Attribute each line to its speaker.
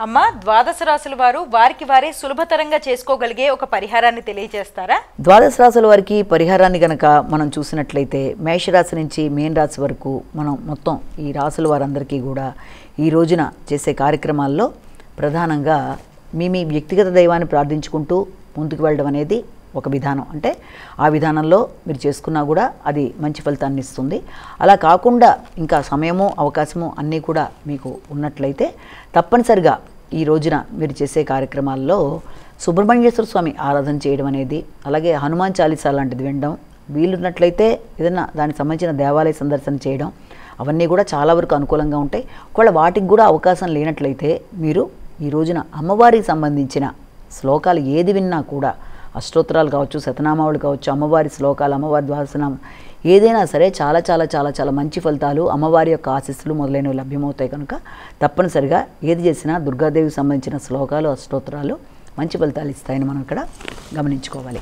Speaker 1: అమ్మ ద్వాదశ రాశుల వారు వారికి వారే సులభతరంగా చేసుకోగలిగే ఒక పరిహారాన్ని తెలియజేస్తారా?
Speaker 2: ద్వాదశ రాశుల వారికి పరిహారాన్ని గనక మనం చూసినట్లయితే మేషరాశి నుంచి మీన రాశి వరకు మనం మొత్తం ఈ రాశుల వారందరికీ కూడా ఈ రోజున చేసే కార్యక్రమాల్లో ప్రధానంగా మీ వ్యక్తిగత దైవాన్ని ప్రార్థించుకుంటూ ముందుకు వెళ్ళడం అనేది ఒక విధానం. అంటే ఆ విధానంలో మీరు చేసుకున్నా కూడా అది మంచి ఫలితాన్ని ఇస్తుంది. అలా కాకుండా ఇంకా సమయము అవకాశము అన్నీ కూడా మీకు ఉన్నట్లయితే తప్పనిసరిగా ఈ రోజున మీరు చేసే కార్యక్రమాల్లో సుబ్రహ్మణ్యేశ్వర స్వామి ఆరాధన చేయడం అనేది, అలాగే హనుమాన్ చాలీసా లాంటిది వినడం, వీలున్నట్లయితే ఏదైనా దానికి సంబంధించిన దేవాలయ సందర్శన చేయడం, అవన్నీ కూడా చాలా వరకు అనుకూలంగా ఉంటాయి. ఒకవేళ వాటికి కూడా అవకాశం లేనట్లయితే మీరు ఈ రోజున అమ్మవారికి సంబంధించిన శ్లోకాలు ఏది విన్నా కూడా, అష్టోత్తరాలు కావచ్చు, శతనామావులు కావచ్చు, అమ్మవారి శ్లోకాలు, అమ్మవారి ద్వాదశనామం ఏదైనా సరే చాలా చాలా చాలా చాలా మంచి ఫలితాలు, అమ్మవారి యొక్క ఆశీస్సులు మొదలైనవి లభ్యమవుతాయి. కనుక తప్పనిసరిగా ఏది చేసినా దుర్గాదేవికి సంబంధించిన శ్లోకాలు, అష్టోత్తరాలు మంచి ఫలితాలు ఇస్తాయని మనం ఇక్కడ గమనించుకోవాలి.